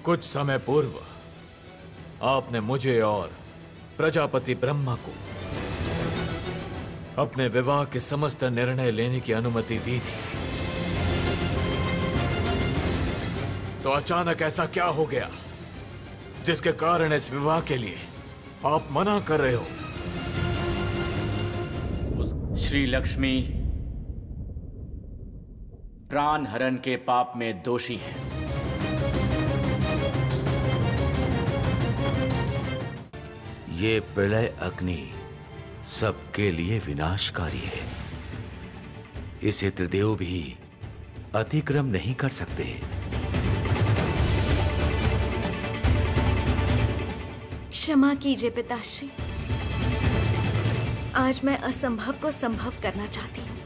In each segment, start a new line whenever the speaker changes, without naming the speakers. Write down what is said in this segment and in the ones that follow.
कुछ समय पूर्व आपने मुझे और प्रजापति ब्रह्मा को अपने विवाह के समस्त निर्णय लेने की अनुमति दी थी। तो अचानक ऐसा क्या हो गया जिसके कारण इस विवाह के लिए आप मना कर रहे हो?
श्री लक्ष्मी प्राण हरण के पाप में दोषी है।
ये प्रलय अग्नि सबके लिए विनाशकारी है। इसे त्रिदेव भी अतिक्रम नहीं कर सकते।
क्षमा कीजिए पिताश्री, आज मैं असंभव को संभव करना चाहती हूँ।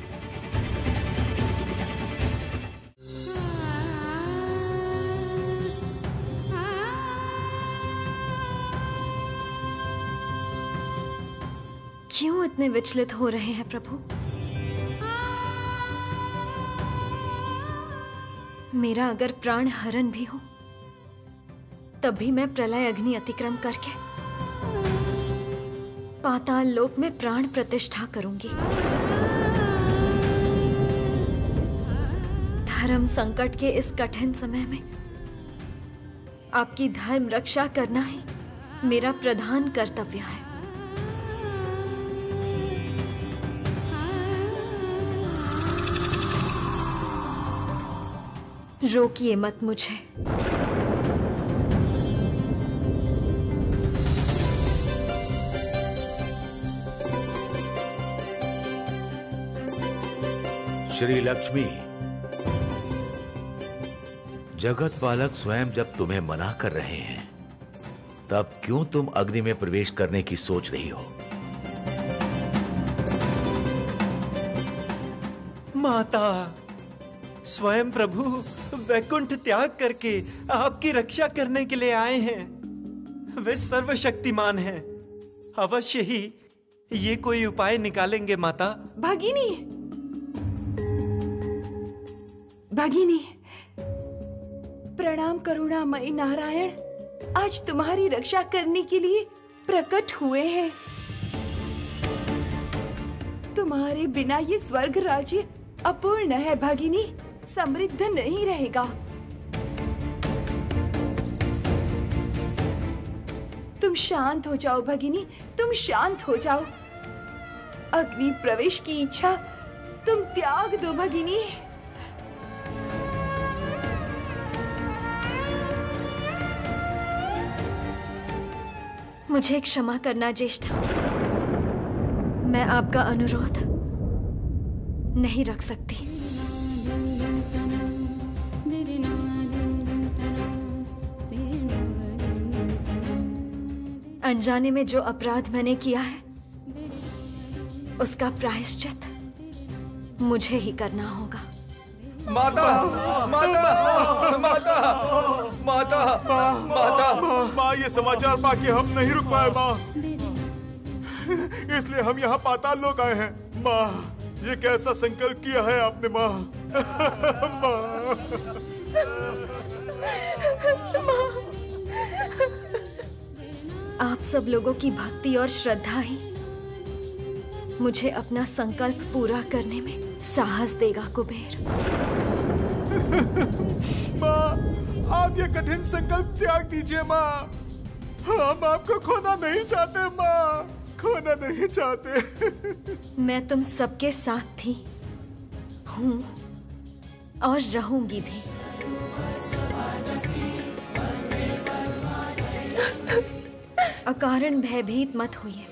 क्यों इतने विचलित हो रहे हैं प्रभु? मेरा अगर प्राण हरण भी हो तब भी मैं प्रलय अग्नि अतिक्रम करके पाताल लोक में प्राण प्रतिष्ठा करूंगी। धर्म संकट के इस कठिन समय में आपकी धर्म रक्षा करना ही मेरा प्रधान कर्तव्य है। रोकिए मत मुझे।
श्री लक्ष्मी, जगत पालक स्वयं जब तुम्हें मना कर रहे हैं तब क्यों तुम अग्नि में प्रवेश करने की सोच रही हो?
माता, स्वयं प्रभु वैकुंठ त्याग करके आपकी रक्षा करने के लिए आए हैं। वे सर्वशक्तिमान हैं। अवश्य ही ये कोई उपाय निकालेंगे माता।
भगिनी, भगिनी, प्रणाम करुणामयी नारायण आज तुम्हारी रक्षा करने के लिए प्रकट हुए हैं। तुम्हारे बिना ये स्वर्ग राज्य अपूर्ण है भगिनी, समृद्ध नहीं रहेगा। तुम शांत हो जाओ भगिनी, तुम शांत हो जाओ। अग्नि प्रवेश की इच्छा तुम त्याग दो भगिनी।
मुझे क्षमा करना ज्येष्ठा, मैं आपका अनुरोध नहीं रख सकती। अनजाने में जो अपराध मैंने किया है उसका प्रायश्चित मुझे ही करना होगा।
माता, माता, माता, माता, माता,
माँ, ये समाचार पाके हम नहीं रुक पाए माँ, इसलिए हम यहाँ पाताल लोक आए हैं। माँ, ये कैसा संकल्प किया है आपने माँ?
माँ, आप सब लोगों की भक्ति और श्रद्धा ही मुझे अपना संकल्प पूरा करने में साहस देगा कुबेर।
माँ, आप ये कठिन संकल्प त्याग दीजिए माँ। हम आपको खोना नहीं चाहते माँ, खोना नहीं चाहते।
मैं तुम सबके साथ थी, हूँ और रहूंगी भी। अकारण भयभीत मत होइए।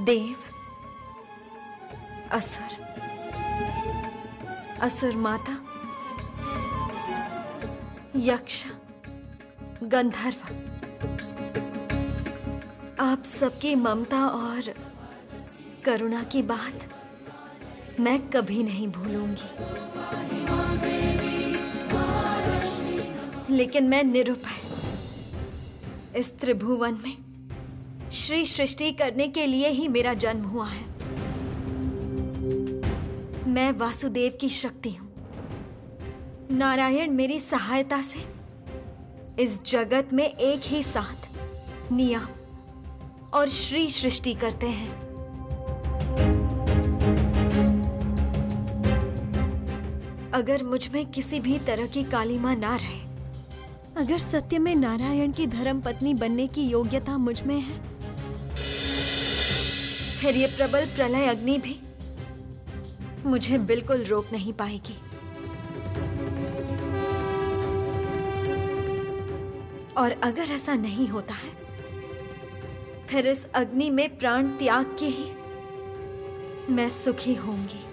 देव, असुर, असुर माता, यक्ष, गंधर्व, आप सबकी ममता और करुणा की बात मैं कभी नहीं भूलूंगी। लेकिन मैं निरुपाय इस त्रिभुवन में श्री सृष्टि करने के लिए ही मेरा जन्म हुआ है। मैं वासुदेव की शक्ति हूं। नारायण मेरी सहायता से इस जगत में एक ही साथ नियम और श्री सृष्टि करते हैं। अगर मुझ में किसी भी तरह की कालिमा ना रहे, अगर सत्य में नारायण की धर्म पत्नी बनने की योग्यता मुझ में है, फिर ये प्रबल प्रलय अग्नि भी मुझे बिल्कुल रोक नहीं पाएगी। और अगर ऐसा नहीं होता है, फिर इस अग्नि में प्राण त्याग के ही मैं सुखी होंगी।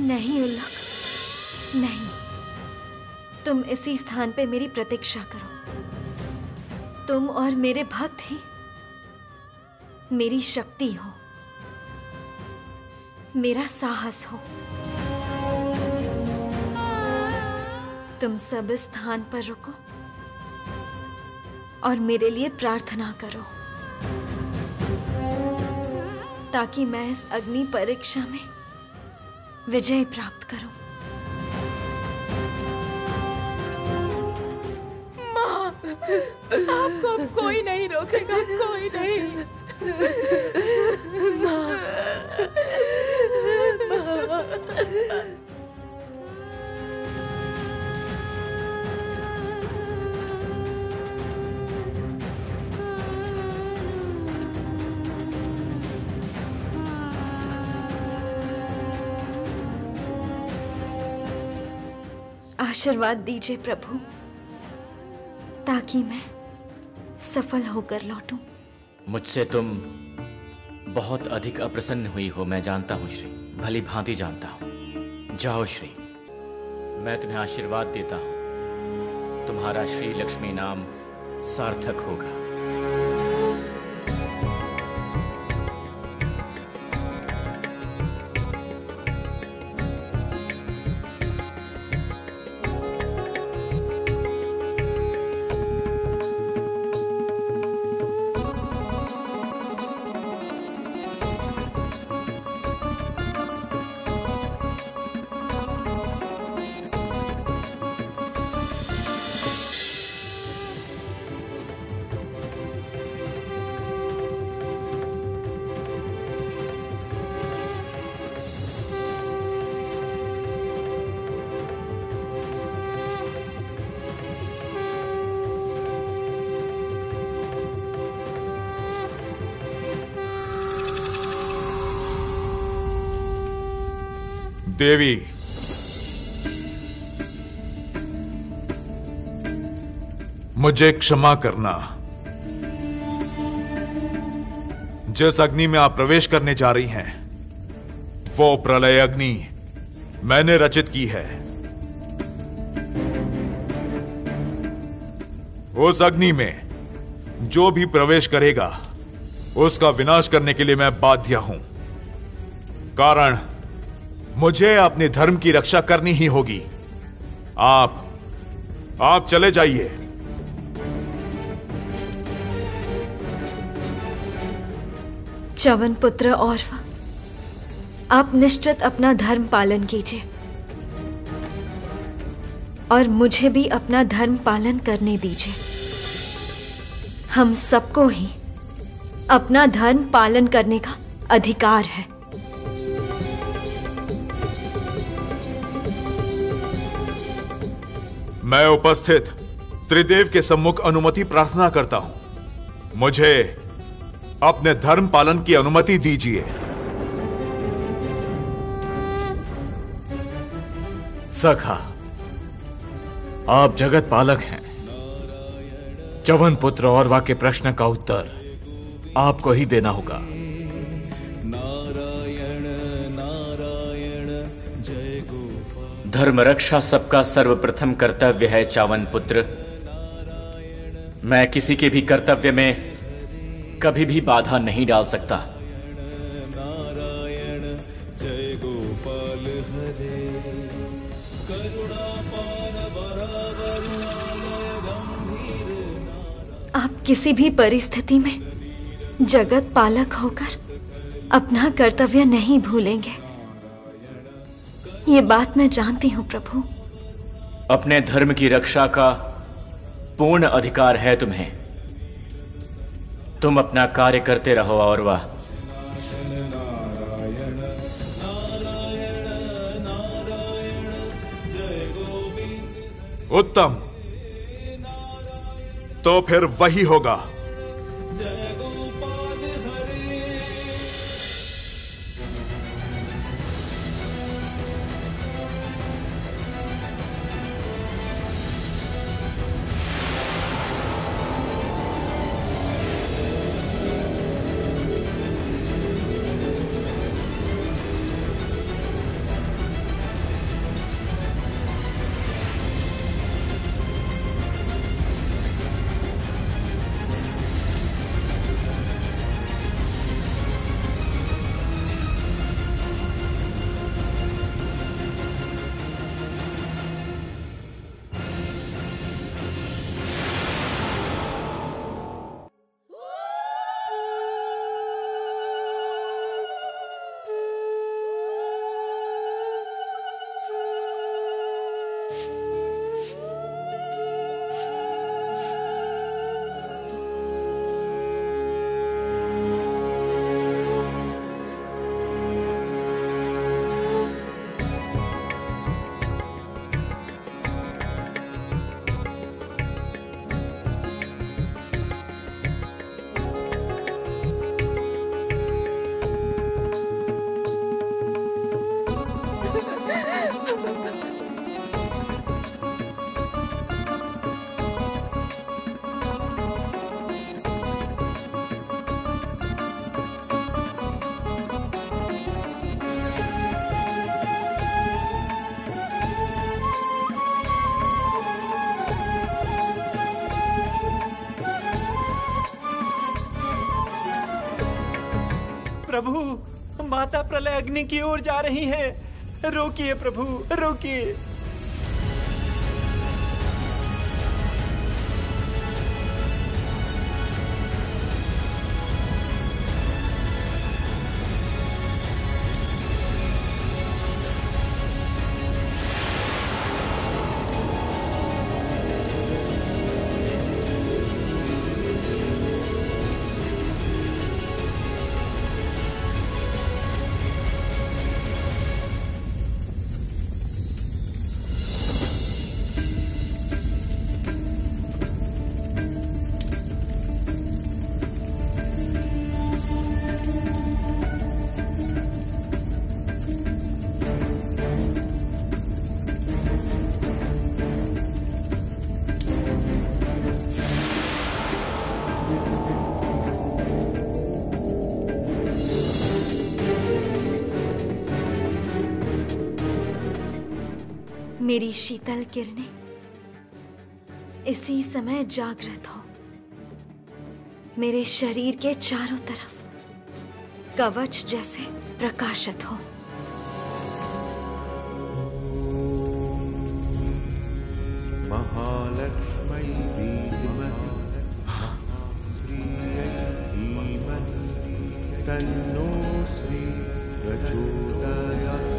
नहीं उल्लक, नहीं। तुम इसी स्थान पे मेरी प्रतीक्षा करो। तुम और मेरे भक्त ही मेरी शक्ति हो, मेरा साहस हो। तुम सब इस स्थान पर रुको और मेरे लिए प्रार्थना करो, ताकि मैं इस अग्नि परीक्षा में विजय प्राप्त करूं।
माँ, आपको अब कोई नहीं रोकेगा, कोई नहीं। माँ,
आशीर्वाद दीजिए प्रभु, ताकि मैं सफल होकर लौटूं।
मुझसे तुम बहुत अधिक अप्रसन्न हुई हो, मैं जानता हूँ श्री, भली भांति जानता हूँ। जाओ श्री, मैं तुम्हें आशीर्वाद देता हूँ। तुम्हारा श्री लक्ष्मी नाम सार्थक होगा।
देवी, मुझे क्षमा करना। जिस अग्नि में आप प्रवेश करने जा रही हैं, वो प्रलय अग्नि मैंने रचित की है। उस अग्नि में जो भी प्रवेश करेगा, उसका विनाश करने के लिए मैं बाध्य हूं। कारण मुझे अपने धर्म की रक्षा करनी ही होगी। आप चले जाइए।
च्यवन पुत्र और आप निश्चित अपना धर्म पालन कीजिए और मुझे भी अपना धर्म पालन करने दीजिए। हम सबको ही अपना धर्म पालन करने का अधिकार है।
मैं उपस्थित त्रिदेव के सम्मुख अनुमति प्रार्थना करता हूं मुझे अपने धर्म पालन की अनुमति दीजिए।
सखा, आप जगत पालक हैं। च्यवन पुत्र औरवा के प्रश्न का उत्तर आपको ही देना होगा।
धर्म रक्षा सबका सर्वप्रथम कर्तव्य है च्यवन पुत्र। मैं किसी के भी कर्तव्य में कभी भी बाधा नहीं डाल सकता।
आप किसी भी परिस्थिति में जगत पालक होकर अपना कर्तव्य नहीं भूलेंगे, ये बात मैं जानती हूं प्रभु।
अपने धर्म की रक्षा का पूर्ण अधिकार है तुम्हें। तुम अपना कार्य करते रहो और वाह।
उत्तम, तो फिर वही होगा।
प्रभु, माता प्रलय अग्नि की ओर जा रही है। रोकिए प्रभु, रोकिए।
मेरी शीतल किरणें इसी समय जागृत हो, मेरे शरीर के चारों तरफ कवच जैसे प्रकाशित हो।
महालक्ष्मी तन्नो श्री प्रचोदयात्।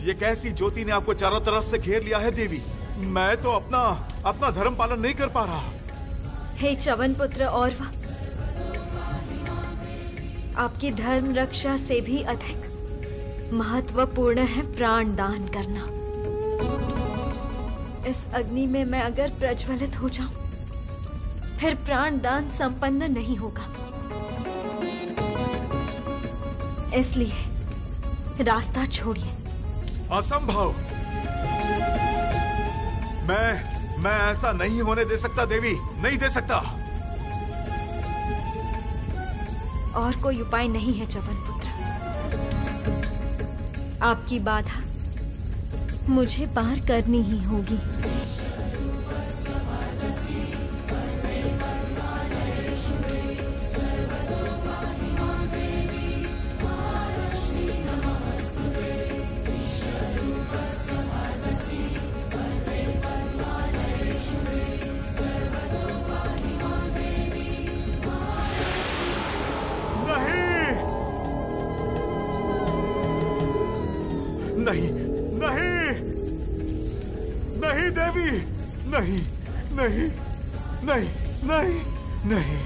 ये कैसी ज्योति ने आपको चारों तरफ से घेर लिया है देवी? मैं तो अपना धर्म पालन नहीं कर पा रहा।
हे च्यवन पुत्र औरवा, आपकी धर्म रक्षा से भी अधिक महत्वपूर्ण है प्राण दान करना। इस अग्नि में मैं अगर प्रज्वलित हो जाऊं, फिर प्राण दान संपन्न नहीं होगा। इसलिए रास्ता छोड़िए।
असंभव। मैं ऐसा नहीं होने दे सकता देवी, नहीं दे सकता।
और कोई उपाय नहीं है च्यवन पुत्र। आपकी बाधा मुझे पार करनी ही होगी।
नहीं नहीं नहीं देवी, नहीं नहीं नहीं नहीं नहीं।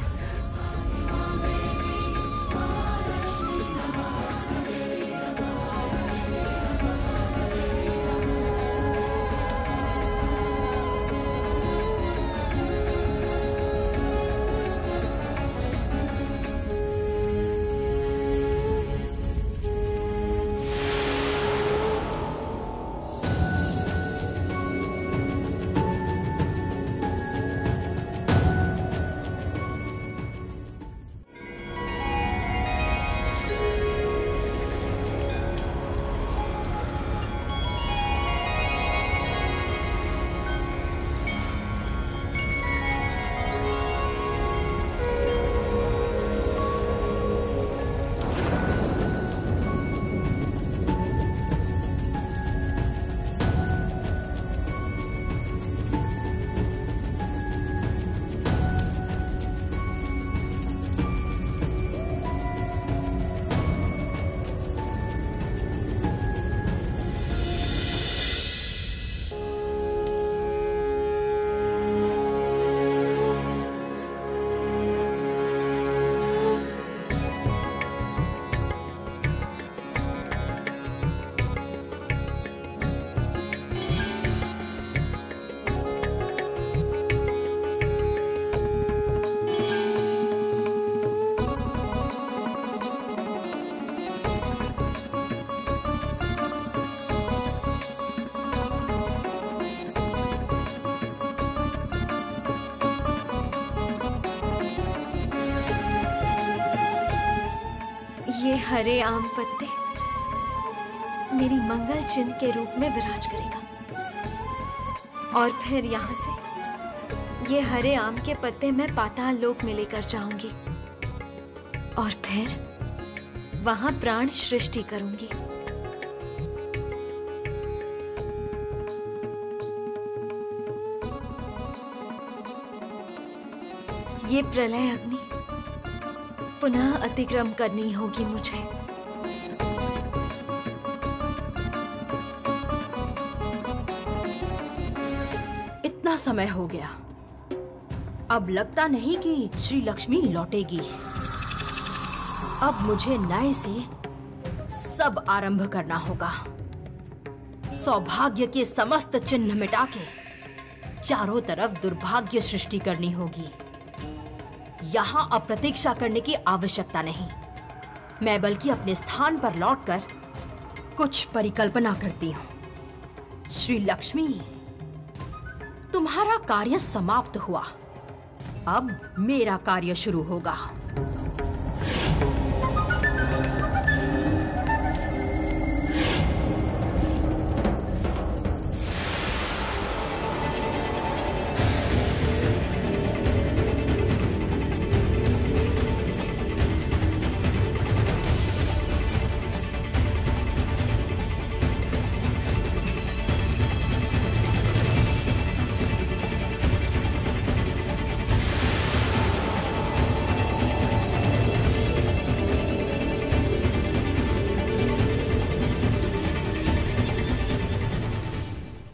ये हरे आम पत्ते मेरी मंगल चिन्ह के रूप में विराज करेगा। और फिर यहाँ से ये हरे आम के पत्ते मैं पाताल लोक में लेकर जाऊंगी और फिर वहां प्राण सृष्टि करूंगी। ये प्रलय अग्नि पुनः अतिक्रम करनी होगी मुझे।
इतना समय हो गया, अब लगता नहीं कि श्री लक्ष्मी लौटेगी। अब मुझे नए से सब आरंभ करना होगा। सौभाग्य के समस्त चिन्ह मिटा के चारों तरफ दुर्भाग्य सृष्टि करनी होगी। यहां अब प्रतीक्षा करने की आवश्यकता नहीं, मैं बल्कि अपने स्थान पर लौटकर कुछ परिकल्पना करती हूं। श्री लक्ष्मी, तुम्हारा कार्य समाप्त हुआ, अब मेरा कार्य शुरू होगा।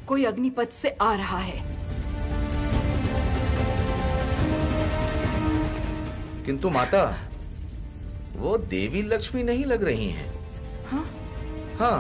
कोई अग्निपथ से आ रहा है।
किंतु माता, वो देवी लक्ष्मी नहीं लग रही हैं।
हाँ?
हाँ।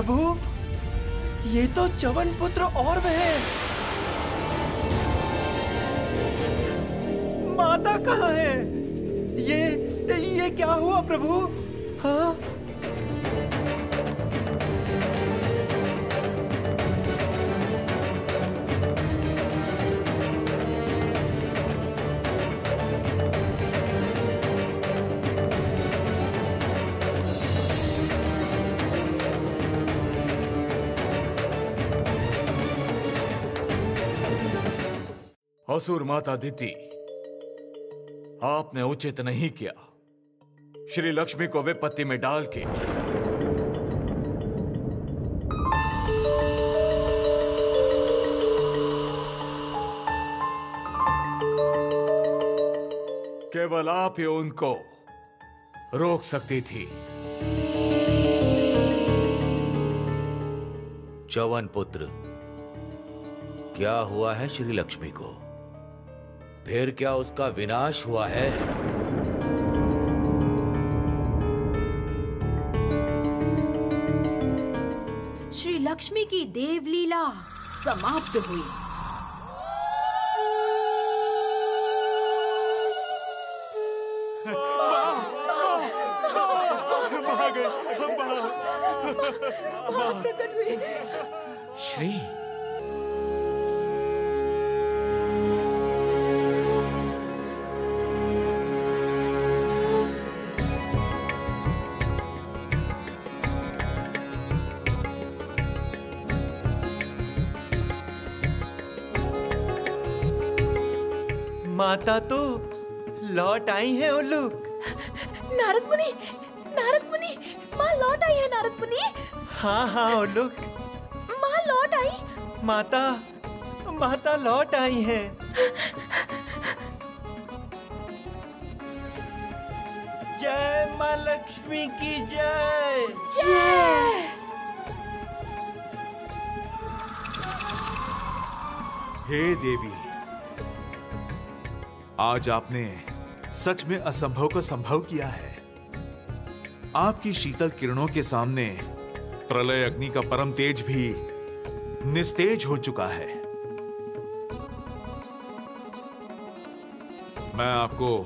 प्रभु, ये तो च्यवन पुत्र और वह माता कहाँ है? ये क्या हुआ प्रभु? हाँ?
असुर माता दिति, आपने उचित नहीं किया। श्री लक्ष्मी को विपत्ति में डाल के केवल आप ही उनको रोक सकती थी।
च्यवन पुत्र, क्या हुआ है श्री लक्ष्मी को? फिर क्या उसका विनाश हुआ है?
श्री लक्ष्मी की देवलीला समाप्त हुई।
श्री,
माता तो लौट आई है उल्लूक।
नारद मुनि, माँ लौट आई है नारद मुनि।
हाँ उल्लूक,
माँ लौट आई।
माता लौट आई है। जय माँ लक्ष्मी की जय।
जय।
हे देवी, आज आपने सच में असंभव को संभव किया है। आपकी शीतल किरणों के सामने प्रलय अग्नि का परम तेज भी निस्तेज हो चुका है। मैं आपको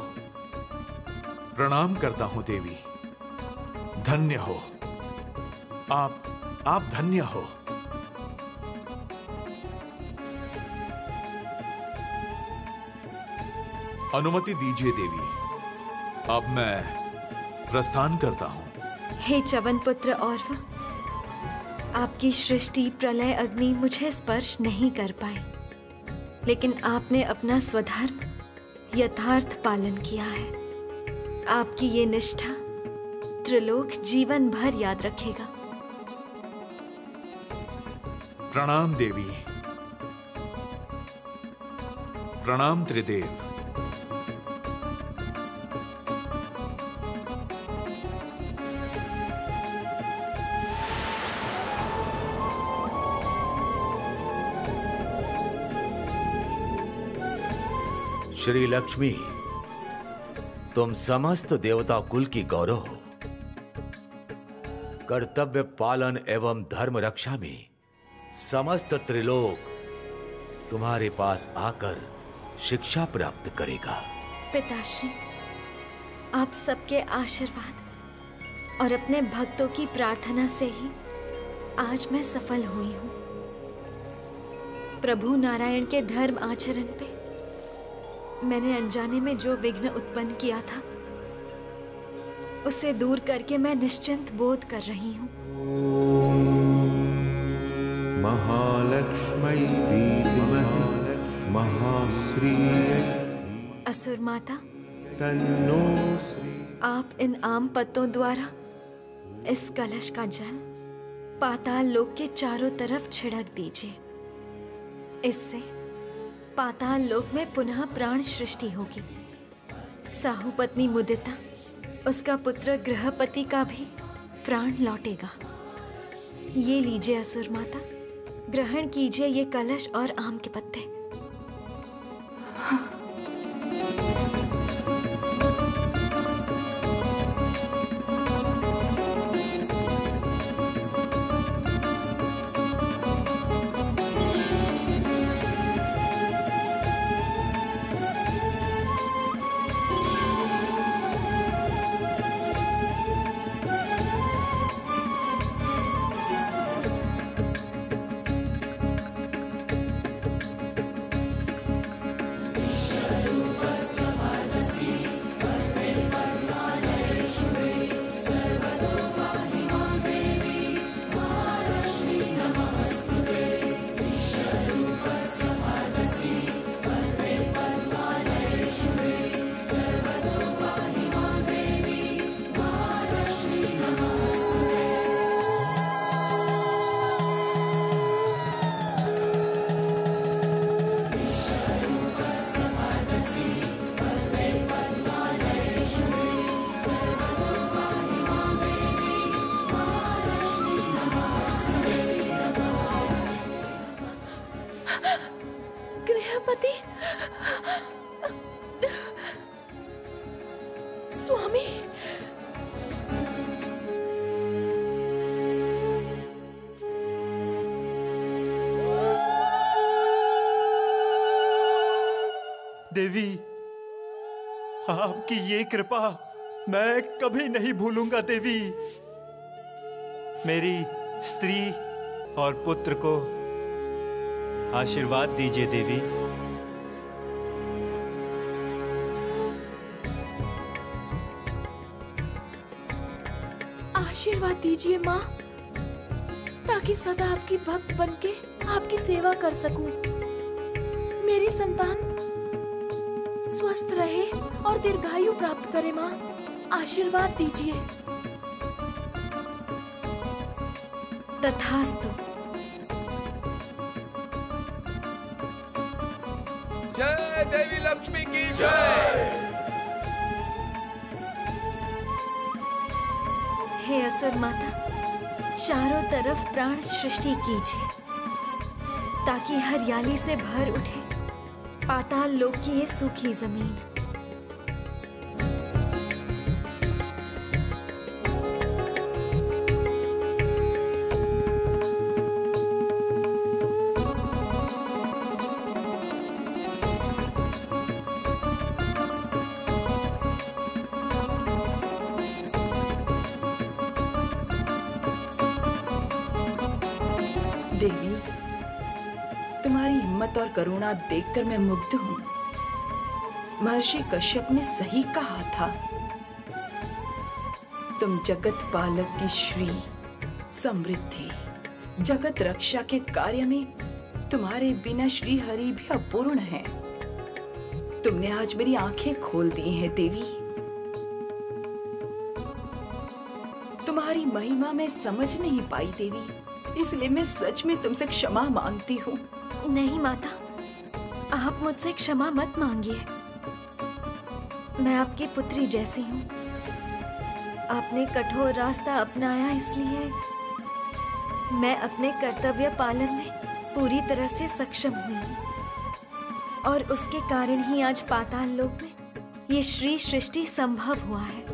प्रणाम करता हूं देवी। धन्य हो आप धन्य हो। अनुमति दीजिए देवी, अब मैं प्रस्थान करता हूं।
हे च्यवन पुत्र औरव, आपकी सृष्टि प्रलय अग्नि मुझे स्पर्श नहीं कर पाई, लेकिन आपने अपना स्वधर्म यथार्थ पालन किया है। आपकी ये निष्ठा त्रिलोक जीवन भर याद रखेगा।
प्रणाम देवी, प्रणाम त्रिदेव।
श्री लक्ष्मी, तुम समस्त देवता कुल की गौरव हो। कर्तव्य पालन एवं धर्म रक्षा में समस्त त्रिलोक तुम्हारे पास आकर शिक्षा प्राप्त करेगा।
पिताश्री, आप सबके आशीर्वाद और अपने भक्तों की प्रार्थना से ही आज मैं सफल हुई हूँ। प्रभु नारायण के धर्म आचरण पे मैंने अनजाने में जो विघ्न उत्पन्न किया था, उसे दूर करके मैं निश्चिंत बोध कर रही हूँ।
महालक्ष्मी धीमहि महाश्रीयै
असुर माता,
तन्नो श्री।
आप इन आम पत्तों द्वारा इस कलश का जल पाताल लोक के चारों तरफ छिड़क दीजिए। इससे पाताल लोक में पुनः प्राण सृष्टि होगी। साहू पत्नी मुदिता, उसका पुत्र गृहपति का भी प्राण लौटेगा। ये लीजिए असुर माता, ग्रहण कीजिए ये कलश और आम के पत्ते।
गृहपति स्वामी,
देवी, आपकी ये कृपा मैं कभी नहीं भूलूंगा देवी। मेरी स्त्री और पुत्र को आशीर्वाद दीजिए देवी।
आशीर्वाद दीजिए माँ, ताकि सदा आपकी भक्त बनके आपकी सेवा कर सकूं। मेरी संतान स्वस्थ रहे और दीर्घायु प्राप्त करे माँ, आशीर्वाद दीजिए।
तथास्तु।
जय देवी लक्ष्मी की जय।
हे असुर माता, चारों तरफ प्राण सृष्टि कीजिए ताकि हरियाली से भर उठे पाताल लोक की ये सूखी जमीन।
देवी, तुम्हारी हिम्मत और करुणा देखकर मैं मुग्ध हूँ। महर्षि कश्यप ने सही कहा था, तुम जगत पालक की श्री समृद्धि, जगत रक्षा के कार्य में तुम्हारे बिना श्री हरि भी अपूर्ण हैं। तुमने आज मेरी आंखें खोल दी हैं देवी। तुम्हारी महिमा मैं समझ नहीं पाई देवी, इसलिए मैं सच में तुमसे क्षमा मांगती हूँ।
नहीं माता, आप मुझसे क्षमा मत मांगिए। मैं आपकी पुत्री जैसी हूँ। आपने कठोर रास्ता अपनाया, इसलिए मैं अपने कर्तव्य पालन में पूरी तरह से सक्षम हुई और उसके कारण ही आज पाताल लोक में ये श्री सृष्टि संभव हुआ है।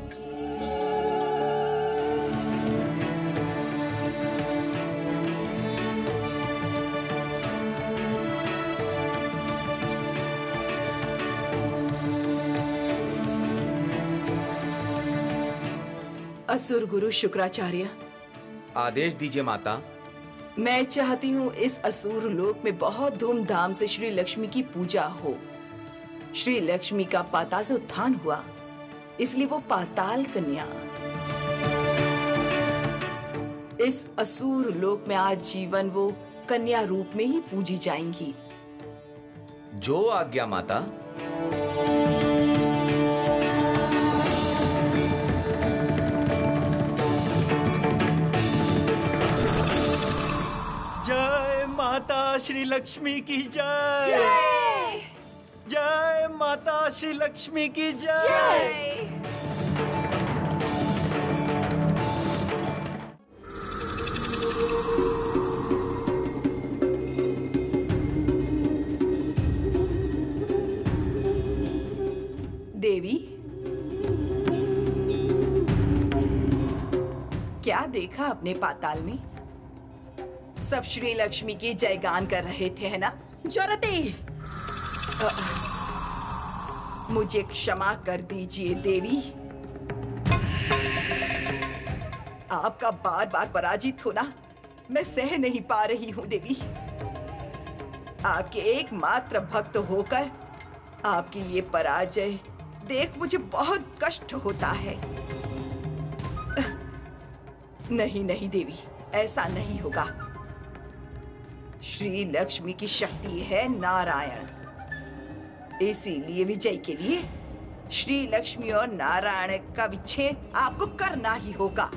असुर गुरु शुक्राचार्य,
आदेश दीजिए माता।
मैं चाहती हूँ इस असुर लोक में बहुत धूमधाम से श्री लक्ष्मी की पूजा हो। श्री लक्ष्मी का पाताल से उत्थान हुआ, इसलिए वो पाताल कन्या इस असुर लोक में आज जीवन वो कन्या रूप में ही पूजी जाएंगी।
जो आज्ञा माता।
जय माता श्री लक्ष्मी की जय। जय माता श्री लक्ष्मी की जय।
देवी, क्या देखा अपने पाताल में? सब श्री लक्ष्मी की जयगान कर रहे थे, है ना?
जरती,
मुझे क्षमा कर दीजिए देवी। आपका बार बार पराजित होना मैं सह नहीं पा रही हूँ देवी। आपके एकमात्र भक्त होकर आपकी ये पराजय देख मुझे बहुत कष्ट होता है। नहीं नहीं देवी, ऐसा नहीं होगा। श्री लक्ष्मी की शक्ति है नारायण, इसीलिए विजय के लिए श्री लक्ष्मी और नारायण का विच्छेद आपको करना ही होगा।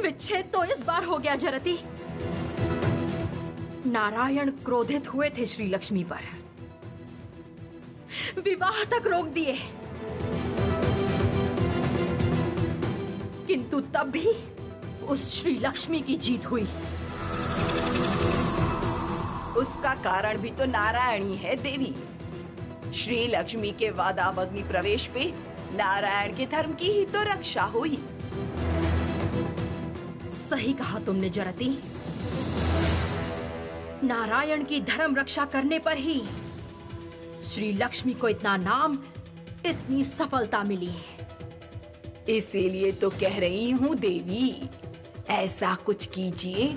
विच्छेद तो इस बार हो गया जरती। नारायण क्रोधित हुए थे श्री लक्ष्मी पर, विवाह तक रोक दिए, किंतु तब भी उस श्री लक्ष्मी की जीत हुई।
उसका कारण भी तो नारायण ही है देवी। श्री लक्ष्मी के वादावग्नि प्रवेश पे नारायण के धर्म की ही तो रक्षा हुई।
सही कहा तुमने जरती। नारायण की धर्म रक्षा करने पर ही श्री लक्ष्मी को इतना नाम, इतनी सफलता मिली है।
इसीलिए तो कह रही हूँ देवी, ऐसा कुछ कीजिए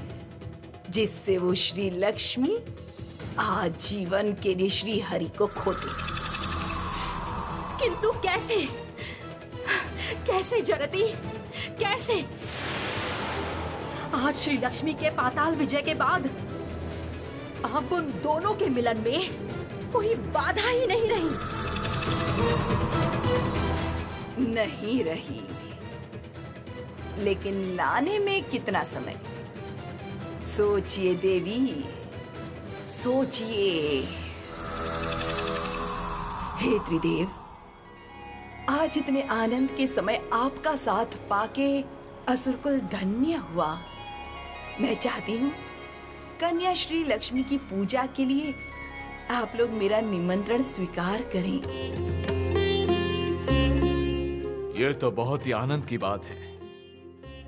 जिससे वो श्री लक्ष्मी आजीवन के लिए श्री हरि को खो दे।
किंतु कैसे? कैसे जरती, कैसे? आज श्री लक्ष्मी के पाताल विजय के बाद अब उन दोनों के मिलन में कोई बाधा ही नहीं रही।
नहीं रही, लेकिन लाने में कितना समय? सोचिए देवी, सोचिए। हे त्रिदेव, आज इतने आनंद के समय आपका साथ पाके असुरकुल धन्य हुआ। मैं चाहती हूँ कन्या श्री लक्ष्मी की पूजा के लिए आप लोग मेरा निमंत्रण स्वीकार करें।
ये तो बहुत ही आनंद की बात है।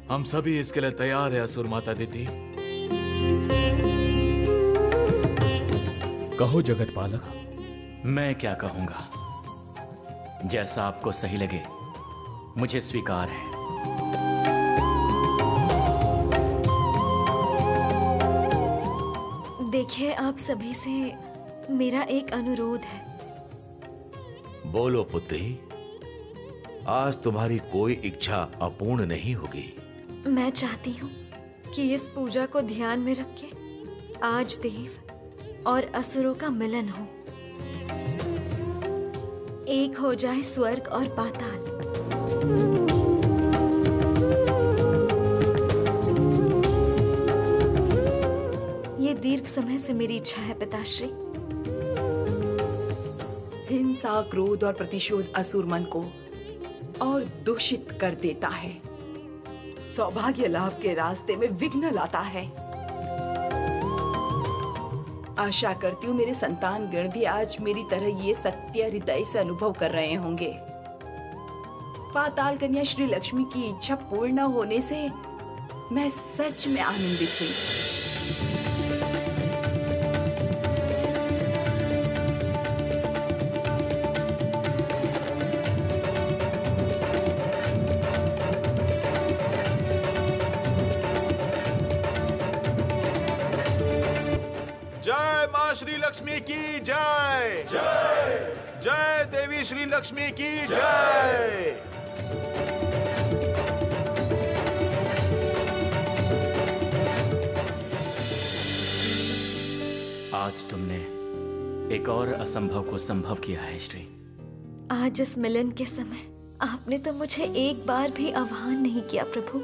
हम सभी इसके लिए तैयार है असुर माता दीदी। कहो जगत पालक।
मैं क्या कहूंगा, जैसा आपको सही लगे मुझे स्वीकार है।
देखिए, आप सभी से मेरा एक अनुरोध है।
बोलो पुत्री, आज तुम्हारी कोई इच्छा अपूर्ण नहीं होगी।
मैं चाहती हूँ कि इस पूजा को ध्यान में रख के आज देव और असुरों का मिलन हो, एक हो जाए स्वर्ग और पाताल। ये दीर्घ समय से मेरी इच्छा है पिताश्री।
हिंसा, क्रोध और प्रतिशोध असुर मन को और दूषित कर देता है, सौभाग्य लाभ के रास्ते में विघ्न लाता है। आशा करती हूँ मेरे संतान गण भी आज मेरी तरह ये सत्य हृदय से अनुभव कर रहे होंगे। पाताल कन्या श्री लक्ष्मी की इच्छा पूर्ण होने से मैं सच में आनंदित हुई।
जय माँ श्री लक्ष्मी की जय। जय जय देवी श्री लक्ष्मी की जय।
आज तुमने एक और असंभव को संभव किया है श्री।
आज इस मिलन के समय आपने तो मुझे एक बार भी आह्वान नहीं किया प्रभु।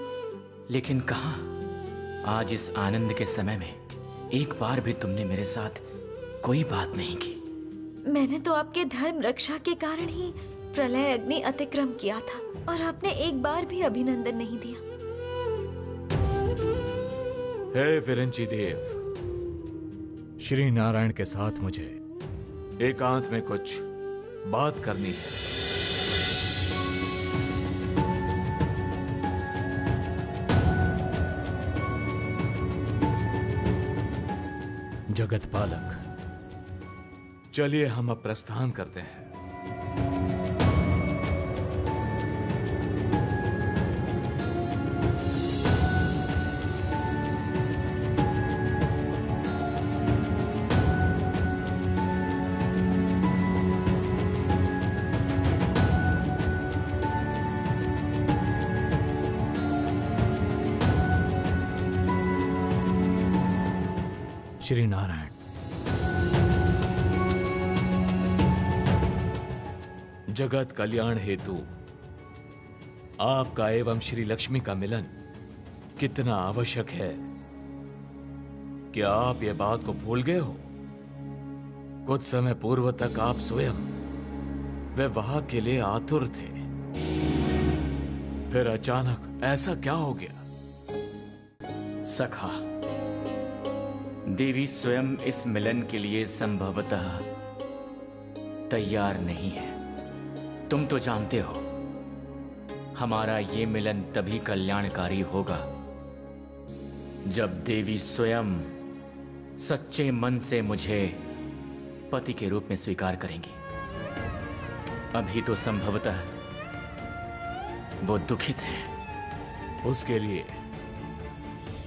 लेकिन कहाँ, आज इस आनंद के समय में एक बार भी तुमने मेरे साथ कोई बात नहीं की।
मैंने तो आपके धर्म रक्षा के कारण ही प्रलय अग्नि अतिक्रम किया था और आपने एक बार भी अभिनंदन नहीं दिया।
हे विरंची देव, श्री नारायण के साथ मुझे एकांत में कुछ बात करनी है। जगत पालक, चलिए हम अब प्रस्थान करते हैं। श्री नारायण, जगत कल्याण हेतु आपका एवं श्री लक्ष्मी का मिलन कितना आवश्यक है, क्या आप ये बात को भूल गए हो? कुछ समय पूर्व तक आप स्वयं विवाह के लिए आतुर थे, फिर अचानक ऐसा क्या हो गया
सखा, देवी स्वयं इस मिलन के लिए संभवतः तैयार नहीं है। तुम तो जानते हो, हमारा ये मिलन तभी कल्याणकारी होगा जब देवी स्वयं सच्चे मन से मुझे पति के रूप में स्वीकार करेंगी। अभी तो संभवतः वो दुखित हैं।
उसके लिए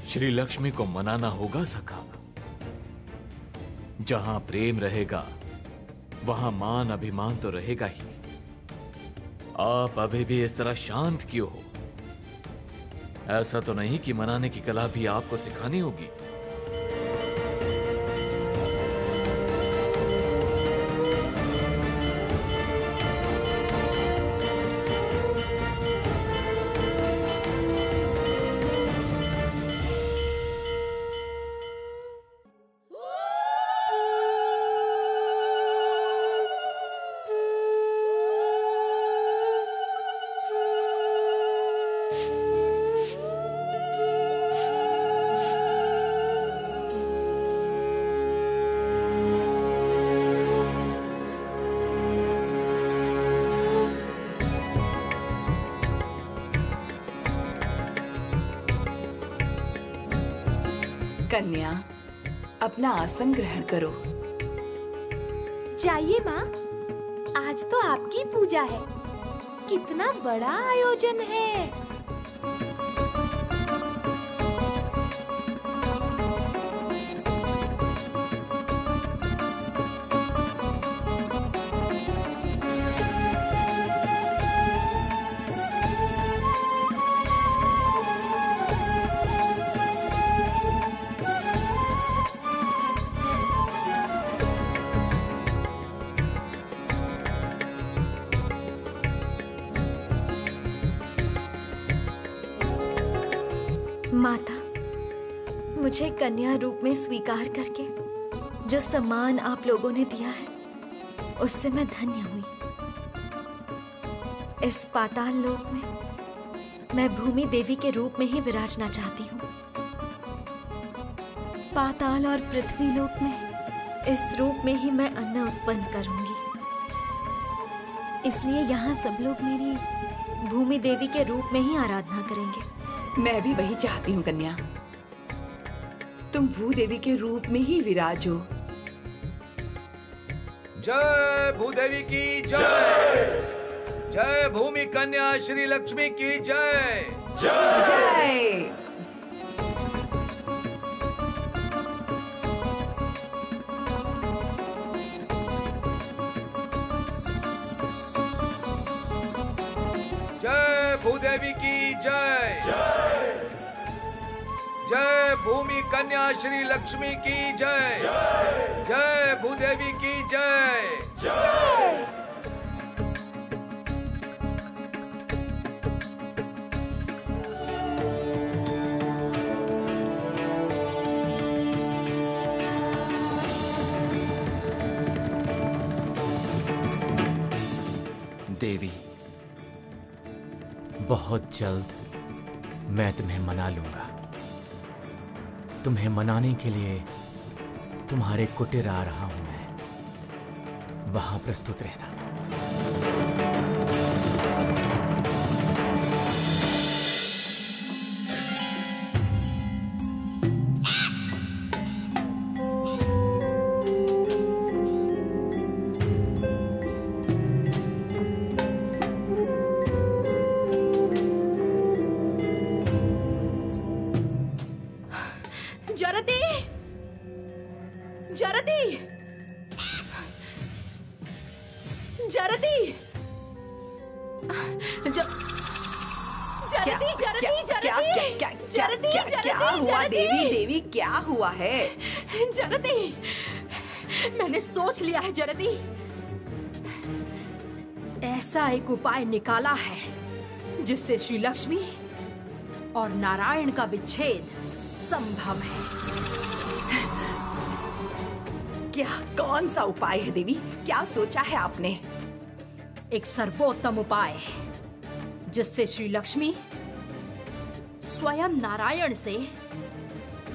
श्री लक्ष्मी को मनाना होगा सखा। जहां प्रेम रहेगा वहां मान अभिमान तो रहेगा ही। आप अभी भी इस तरह शांत क्यों हो? ऐसा तो नहीं कि मनाने की कला भी आपको सिखानी होगी।
कन्या, अपना आसन ग्रहण करो।
जाइए माँ, आज तो आपकी पूजा है। कितना बड़ा आयोजन है।
माता, मुझे कन्या रूप में स्वीकार करके जो सम्मान आप लोगों ने दिया है, उससे मैं धन्य हुई। इस पाताल लोक में मैं भूमि देवी के रूप में ही विराजना चाहती हूँ। पाताल और पृथ्वी लोक में इस रूप में ही मैं अन्न उत्पन्न करूंगी। इसलिए यहाँ सब लोग मेरी भूमि देवी के रूप में ही आराधना करेंगे।
मैं भी वही चाहती हूँ कन्या, तुम भूदेवी के रूप में ही विराजो।
जय भूदेवी की जय। जय भूमि कन्या श्री लक्ष्मी की जय।
जय।
जय भूदेवी की जय। जय भूमि कन्या श्री लक्ष्मी की जय। जय भूदेवी की जय।
देवी, बहुत जल्द मैं तुम्हें मना लूंगा। तुम्हें मनाने के लिए तुम्हारे कुटीर आ रहा हूं मैं। वहां प्रस्तुत रहना।
जरती, जरती, जरती,
क्या हुआ देवी? देवी क्या हुआ है?
जरती, मैंने सोच लिया है जरती। ऐसा एक उपाय निकाला है जिससे श्री लक्ष्मी और नारायण का विच्छेद संभव है।
क्या? कौन सा उपाय है देवी? क्या सोचा है आपने?
एक सर्वोत्तम उपाय जिससे श्री लक्ष्मी स्वयं नारायण से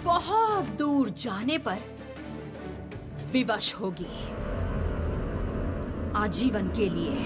बहुत दूर जाने पर विवश होगी, आजीवन के लिए।